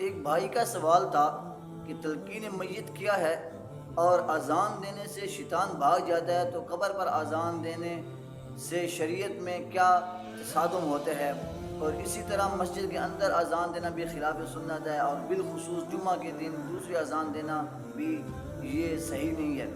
ایک بھائی کا سوال تھا کہ تلقین میت کیا ہے، اور اذان دینے سے شیطان بھاگ جاتا ہے، تو قبر پر اذان دینے سے شریعت میں کیا تصادم ہوتے ہیں، اور اسی طرح مسجد کے اندر اذان دینا بھی خلاف سنت ہے، اور بالخصوص جمعہ کے دن دوسری اذان دینا بھی یہ صحیح نہیں ہے۔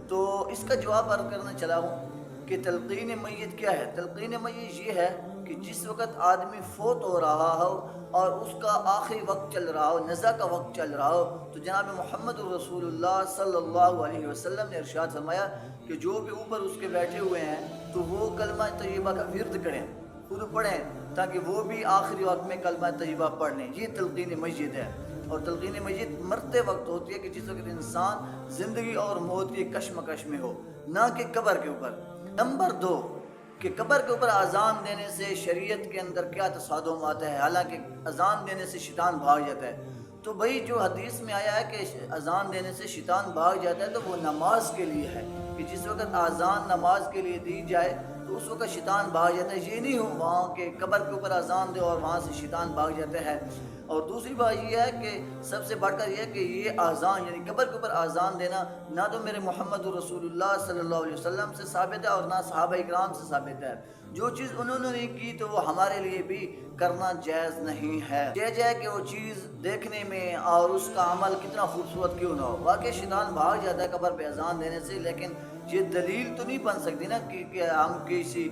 تو اس کا جواب عرض کرنا چلا ہوں کہ تلقین میت کیا ہے۔ تلقین میت یہ ہے کہ جس وقت آدمی فوت ہو رہا ہو اور اس کا آخری وقت چل رہا ہو، نزا کا وقت چل رہا ہو، تو جناب محمد الرسول اللہ صلی اللہ علیہ وسلم نے ارشاد فرمایا کہ جو بھی اوپر اس کے بیٹھے ہوئے ہیں تو وہ کلمہ طیبہ کا ورد کریں، خود پڑھیں، تاکہ وہ بھی آخری وقت میں کلمہ طیبہ پڑھ لیں۔ یہ تلقین میت ہے، اور تلقین میت مرتے وقت ہوتی ہے کہ جس وقت انسان زندگی اور موت کی کشمکش میں ہو، نہ کہ قبر کے اوپر۔ نمبر 2، کہ قبر کے اوپر اذان دینے سے شریعت کے اندر کیا تصادم آتا ہے، حالانکہ اذان دینے سے شیطان بھاگ جاتا ہے۔ تو بھائی جو حدیث میں آیا ہے کہ اذان دینے سے شیطان بھاگ جاتا ہے، تو وہ نماز کے لیے ہے کہ جس وقت اذان نماز کے لیے دی جائے تو اس وقت شیطان بھاگ جاتا ہے۔ یہ نہیں ہو وہاں کہ قبر کے اوپر اذان دے اور وہاں سے شیطان بھاگ جاتا ہے۔ اور دوسری بات یہ ہے کہ سب سے بڑھ کر یہ ہے کہ یہ اذان یعنی قبر کے اوپر اذان دینا نہ تو میرے محمد الرسول اللہ صلی اللہ علیہ وسلم سے ثابت ہے اور نہ صحابہ اکرام سے ثابت ہے۔ جو چیز انہوں نے کی تو وہ ہمارے لیے بھی کرنا جائز نہیں ہے، جائے کہ وہ چیز دیکھنے میں اور اس کا عمل کتنا خوبصورت کیوں نہ ہو۔ واقعی شیطان بھاگ جاتا ہے قبر پہ اذان دینے سے، لیکن یہ دلیل تو نہیں بن سکتی نا کہ ہم کسی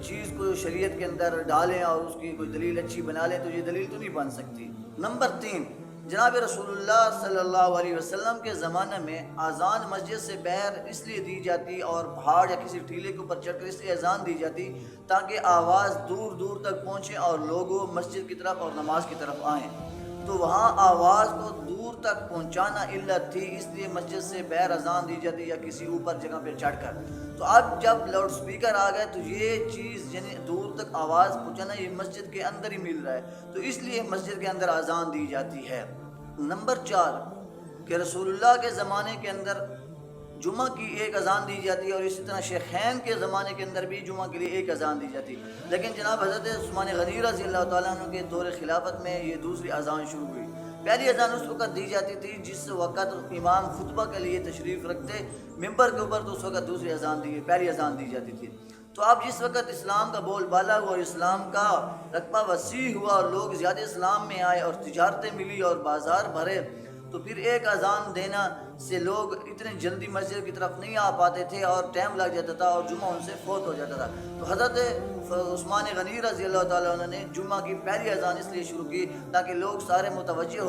چیز کو شریعت کے اندر ڈالیں اور اس کی کوئی دلیل اچھی بنا لیں، تو یہ دلیل تو نہیں بن سکتی۔ نمبر 3، جناب رسول اللہ صلی اللہ علیہ وسلم کے زمانے میں اذان مسجد سے باہر اس لیے دی جاتی اور پہاڑ یا کسی ٹیلے کے اوپر چڑھ کر اس لیے اذان دی جاتی تاکہ آواز دور دور تک پہنچے اور لوگوں مسجد کی طرف اور نماز کی طرف آئیں۔ تو وہاں آواز کو دور تک پہنچانا علت تھی، اس لیے مسجد سے باہر اذان دی جاتی یا کسی اوپر جگہ پہ چڑھ کر۔ تو اب جب لاؤڈ سپیکر آ گئے تو یہ چیز یعنی دور تک آواز پہنچانا یہ مسجد کے اندر ہی مل رہا ہے، تو اس لیے مسجد کے اندر اذان دی جاتی ہے۔ نمبر 4، کہ رسول اللہ کے زمانے کے اندر جمعہ کی ایک اذان دی جاتی ہے، اور اسی طرح شیخین کے زمانے کے اندر بھی جمعہ کے لیے ایک اذان دی جاتی، لیکن جناب حضرت عثمان غنی رضی اللہ تعالیٰ عنہ کے دور خلافت میں یہ دوسری اذان شروع ہوئی۔ پہلی اذان اس وقت دی جاتی تھی جس وقت امام خطبہ کے لیے تشریف رکھتے ممبر کے اوپر، تو اس وقت دوسری اذان پہلی اذان دی جاتی تھی۔ تو اب جس وقت اسلام کا بول بالا ہوا اور اسلام کا رقبہ وسیع ہوا اور لوگ زیادہ اسلام میں آئے اور تجارتیں ملی اور بازار بھرے، تو پھر ایک اذان دینا سے لوگ اتنے جلدی مسجد کی طرف نہیں آ پاتے تھے اور ٹائم لگ جاتا تھا اور جمعہ ان سے فوت ہو جاتا تھا۔ تو حضرت عثمان غنی رضی اللہ تعالیٰ عنہ نے جمعہ کی پہلی اذان اس لیے شروع کی تاکہ لوگ سارے متوجہ